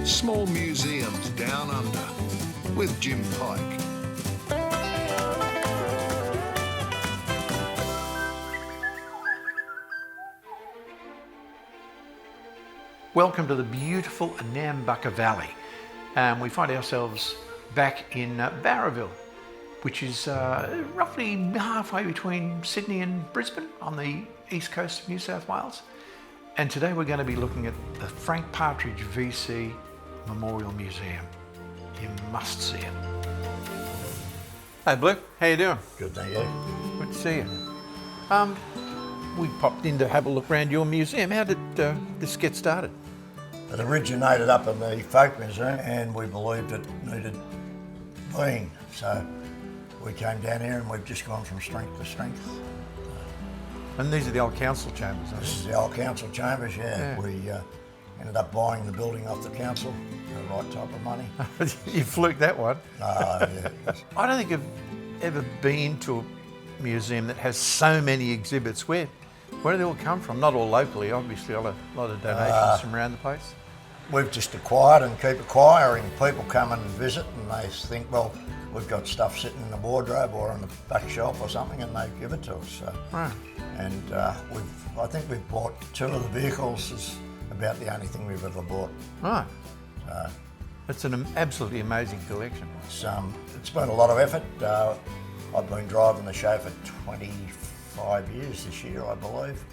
Small Museums Down Under with Jim Pike. Welcome to the beautiful Nambucca Valley. We find ourselves back in Bowraville, which is roughly halfway between Sydney and Brisbane on the east coast of New South Wales. And today we're going to be looking at the Frank Partridge VC Memorial Museum. You must see it. Hey Blue, how you doing? Good, thank you. Good to see you. We popped in to have a look around your museum. How did this get started? It originated up in the Folk Museum and we believed it needed being. So we came down here and we've just gone from strength to strength. And these are the old council chambers, aren't This is the old council chambers, yeah. We ended up buying the building off the council for the right type of money. You fluked that one. Yeah. I don't think I've ever been to a museum that has so many exhibits. Where do they all come from? Not all locally, obviously, a lot of donations from around the place. We've just acquired and keep acquiring. People come and visit and they think, well, we've got stuff sitting in the wardrobe or on the back shelf or something, and they give it to us. So. Right. And I think we've bought 2 of the vehicles. Is about the only thing we've ever bought. Right. It's an absolutely amazing collection. It's been a lot of effort. I've been driving the show for 25 years this year, I believe.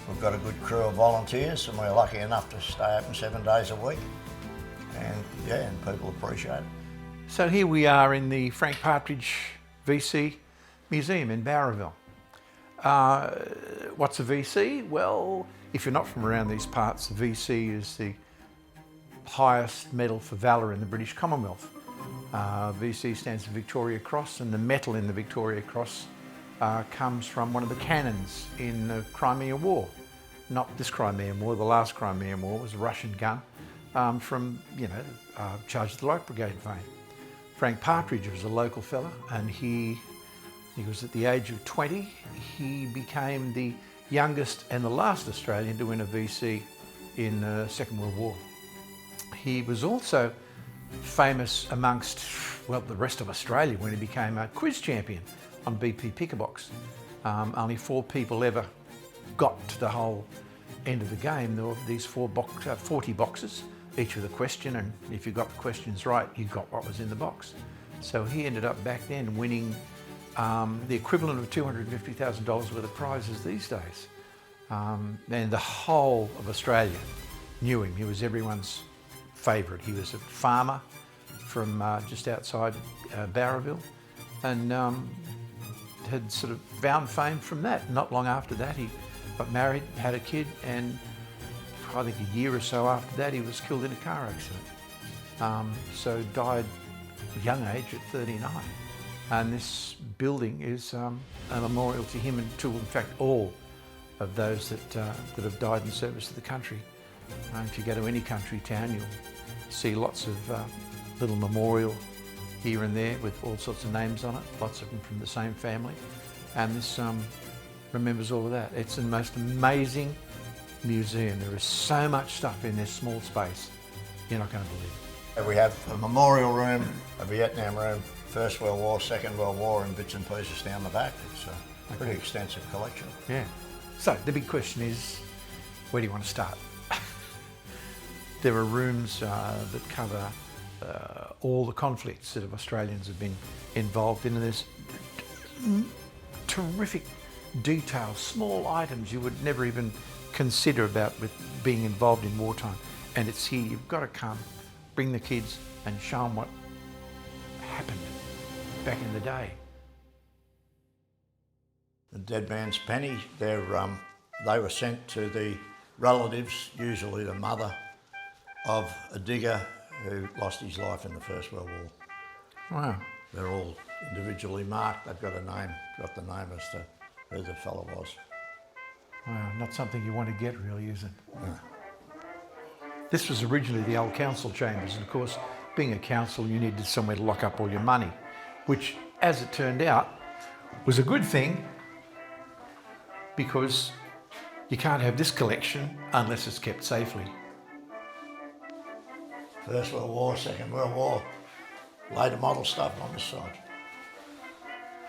We've got a good crew of volunteers and we're lucky enough to stay open 7 days a week. And people appreciate it. So here we are in the Frank Partridge VC Museum in Bowraville. What's a VC? Well, if you're not from around these parts, the VC is the highest medal for valour in the British Commonwealth. VC stands for Victoria Cross, and the metal in the Victoria Cross comes from one of the cannons in the Crimean War. Not this Crimean War, the last Crimean War was a Russian gun from, Charge of the Light Brigade fame. Frank Partridge was a local fella, and he was at the age of 20. He became the youngest and the last Australian to win a VC in the Second World War. He was also famous amongst, the rest of Australia when he became a quiz champion on BP Pick-a-Box. Only 4 people ever got to the whole end of the game. There were these 40 boxes, each with a question, and if you got the questions right, you got what was in the box. So he ended up back then winning the equivalent of $250,000 worth of prizes these days. And the whole of Australia knew him. He was everyone's favourite. He was a farmer from just outside Bowraville, and had sort of found fame from that. Not long after that, he got married, had a kid, and I think a year or so after that, he was killed in a car accident. So died at a young age at 39. And this building is a memorial to him and to, in fact, all of those that have died in service to the country. If you go to any country town, you'll see lots of little memorial here and there with all sorts of names on it, lots of them from the same family. And this remembers all of that. It's the most amazing museum. There is so much stuff in this small space, you're not going to believe it. We have a memorial room, a Vietnam room, First World War, Second World War, and bits and pieces down the back. It's a pretty extensive collection. Yeah. So the big question is, where do you want to start? There are rooms that cover all the conflicts that Australians have been involved in, and there's terrific detail, small items you would never even consider about with being involved in wartime. And it's here. You've got to come, bring the kids and show them what happened back in the day. The dead man's penny, they were sent to the relatives, usually the mother of a digger who lost his life in the First World War. Wow. They're all individually marked. They've got the name as to who the fellow was. Wow, not something you want to get really, is it? No. This was originally the old council chambers, and of course, being a council, you needed somewhere to lock up all your money, which, as it turned out, was a good thing because you can't have this collection unless it's kept safely. First World War, Second World War, later model stuff on this side.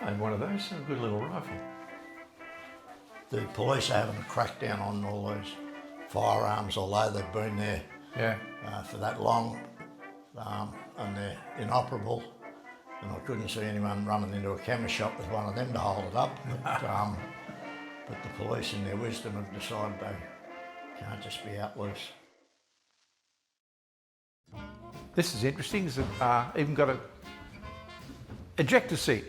And one of those, a good little rifle. The police are having a crackdown on all those firearms, although they've been there for that long, and they're inoperable. And I couldn't see anyone running into a chemist shop with one of them to hold it up. But the police, in their wisdom, have decided they can't just be out loose. This is interesting. It's even got a ejector seat.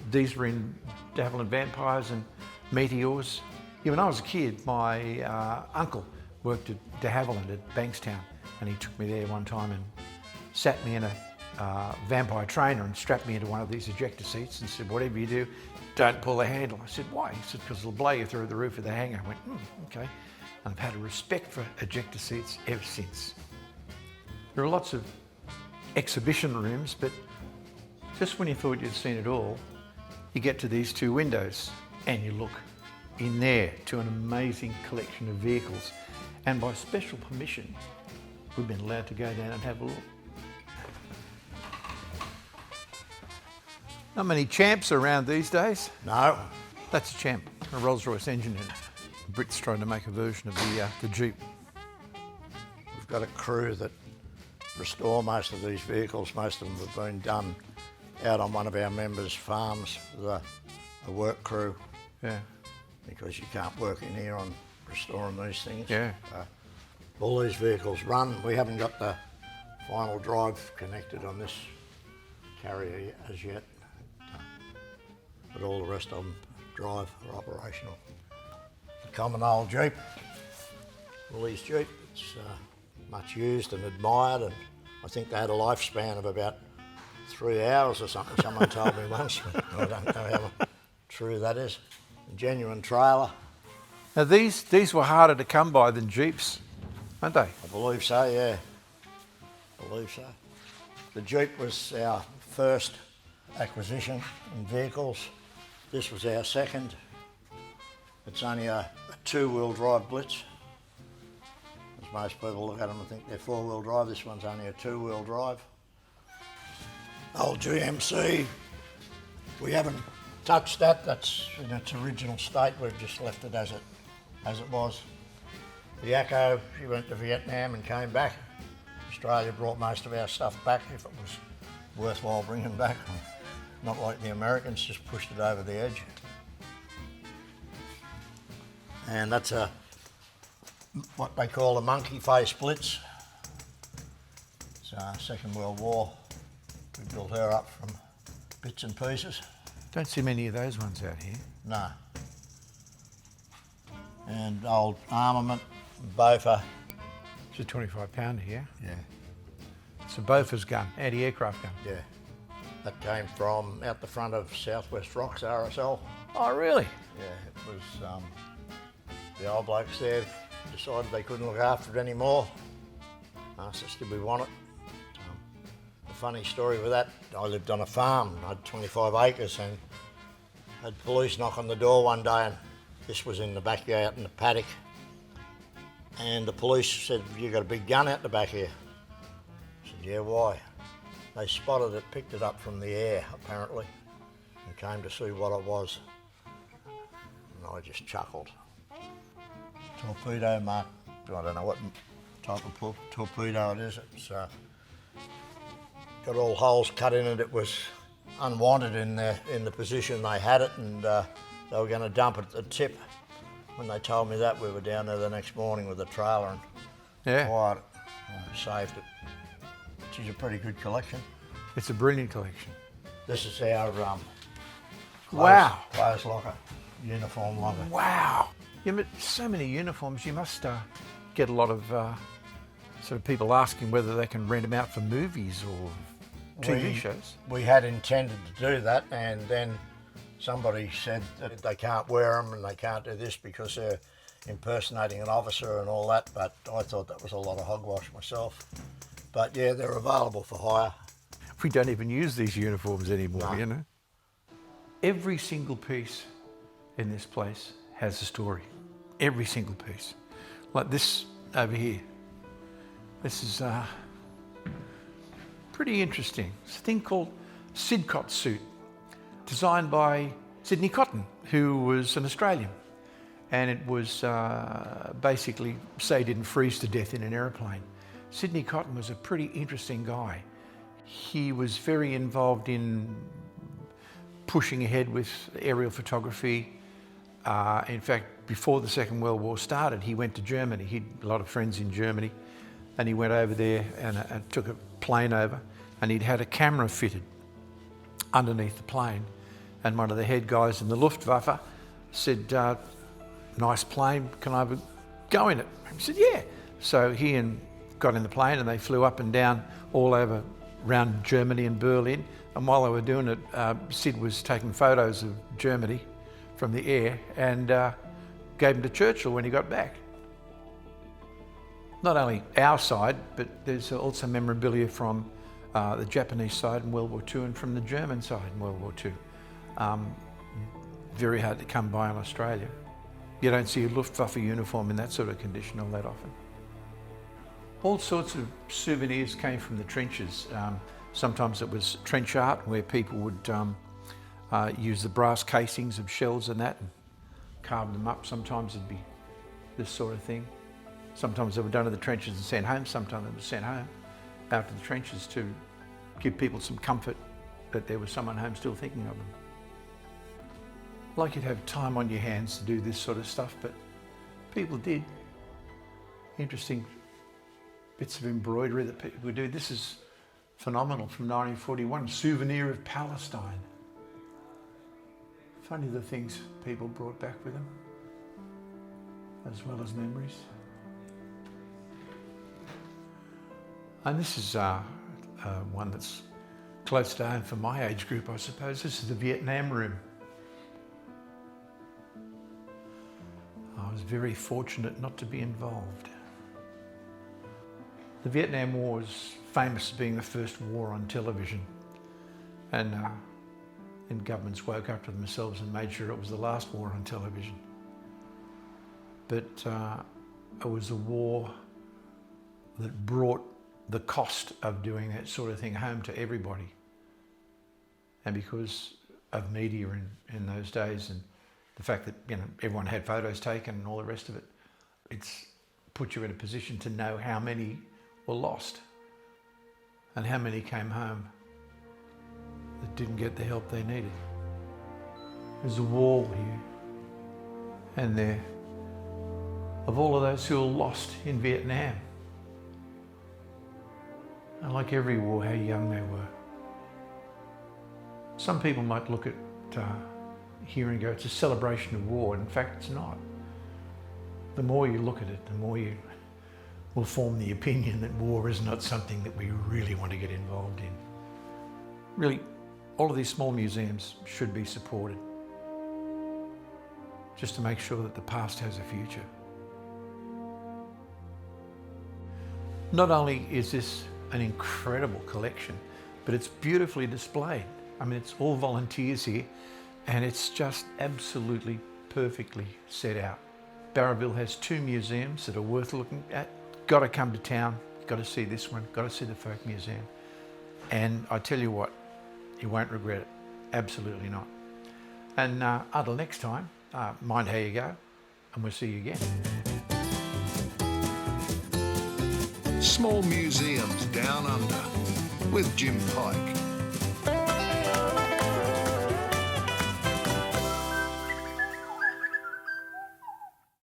These were in De Havilland Vampires and Meteors. Yeah, when I was a kid, my uncle worked at De Havilland at Bankstown, and he took me there one time and sat me in a vampire trainer and strapped me into one of these ejector seats and said, whatever you do, don't pull the handle. I said, why? He said, because it'll blow you through the roof of the hangar. I went, okay. And I've had a respect for ejector seats ever since. There are lots of exhibition rooms, but just when you thought you'd seen it all, you get to these two windows and you look in there to an amazing collection of vehicles. And by special permission, we've been allowed to go down and have a look. Not many champs around these days. No. That's a champ, a Rolls-Royce engine in it. The Brits trying to make a version of the Jeep. We've got a crew that restore most of these vehicles. Most of them have been done out on one of our members' farms with a work crew. Yeah. Because you can't work in here on restoring these things. Yeah. All these vehicles run. We haven't got the final drive connected on this carrier as yet, but all the rest of them drive, are operational. The common old Jeep, Willie's Jeep, it's much used and admired, and I think they had a lifespan of about 3 hours or something, someone told me once. I don't know how true that is. A genuine trailer. Now these were harder to come by than Jeeps, aren't they? I believe so, yeah. I believe so. The Jeep was our first acquisition in vehicles. This was our second. It's only a two-wheel drive Blitz. As most people look at them and think they're four-wheel drive, this one's only a two-wheel drive. Old GMC, we haven't touched that. That's in its original state. We've just left it as it was. The Acco, she went to Vietnam and came back. Australia brought most of our stuff back if it was worthwhile bringing back. Not like the Americans, just pushed it over the edge. And that's what they call a monkey face Blitz. It's Second World War. We built her up from bits and pieces. Don't see many of those ones out here. No. And old armament, Bofa. It's a 25 pounder here. Yeah. It's a Bofa's gun, anti-aircraft gun. Yeah. That came from out the front of Southwest Rocks, RSL. Oh, really? Yeah, it was the old blokes there decided they couldn't look after it anymore. Asked us, did we want it? The funny story with that, I lived on a farm, I had 25 acres, and had police knock on the door one day, and this was in the backyard in the paddock. And the police said, you got a big gun out the back here? I said, yeah, why? They spotted it, picked it up from the air, apparently, and came to see what it was. And I just chuckled. Torpedo mark, I don't know what type of torpedo it is. It's got all holes cut in it. It was unwanted in the position they had it, and they were going to dump it at the tip. When they told me that, we were down there the next morning with a trailer and acquired it. Saved it. Which is a pretty good collection. It's a brilliant collection. This is our clothes locker, uniform locker. Wow. Yeah, but so many uniforms, you must get a lot of sort of people asking whether they can rent them out for movies or TV shows. We had intended to do that, and then somebody said that they can't wear them and they can't do this because they're impersonating an officer and all that, but I thought that was a lot of hogwash myself. But yeah, they're available for hire. We don't even use these uniforms anymore, No. You know. Every single piece in this place has a story. Every single piece. Like this over here. This is pretty interesting. It's a thing called Sidcot suit, designed by Sydney Cotton, who was an Australian. And it was basically, say he didn't freeze to death in an aeroplane. Sydney Cotton was a pretty interesting guy. He was very involved in pushing ahead with aerial photography. In fact, before the Second World War started, he went to Germany. He had a lot of friends in Germany, and he went over there and took a plane over, and he'd had a camera fitted underneath the plane. And one of the head guys in the Luftwaffe said, nice plane, can I have a go in it? He said, yeah. So he got in the plane and they flew up and down all over around Germany and Berlin. And while they were doing it, Sid was taking photos of Germany from the air and gave them to Churchill when he got back. Not only our side, but there's also memorabilia from the Japanese side in World War II and from the German side in World War II. Very hard to come by in Australia. You don't see a Luftwaffe uniform in that sort of condition all that often. All sorts of souvenirs came from the trenches. Sometimes it was trench art where people would use the brass casings of shells and that and carve them up. Sometimes it'd be this sort of thing. Sometimes they were done in the trenches and sent home. Sometimes they were sent home out to the trenches to give people some comfort that there was someone home still thinking of them. Like you'd have time on your hands to do this sort of stuff, but people did. Interesting bits of embroidery that people would do. This is phenomenal from 1941, Souvenir of Palestine. Funny the things people brought back with them, as well as memories. And this is one that's close to home for my age group, I suppose. This is the Vietnam room. I was very fortunate not to be involved. The Vietnam War is famous as being the first war on television, and governments woke up to themselves and made sure it was the last war on television. But it was a war that brought the cost of doing that sort of thing home to everybody. And because of media in those days and the fact that everyone had photos taken and all the rest of it, it's put you in a position to know how many were lost and how many came home that didn't get the help they needed. There's a wall here and there of all of those who were lost in Vietnam. And like every war, how young they were. Some people might look at here and go, it's a celebration of war. In fact, it's not. The more you look at it, the more you will form the opinion that war is not something that we really want to get involved in. Really, all of these small museums should be supported, just to make sure that the past has a future. Not only is this an incredible collection, but it's beautifully displayed. I mean, it's all volunteers here, and it's just absolutely perfectly set out. Bowraville has 2 museums that are worth looking at. Got to come to town, got to see this one, got to see the Folk Museum. And I tell you what, you won't regret it, absolutely not. And until next time, mind how you go, and we'll see you again. Small Museums Down Under with Jim Pike.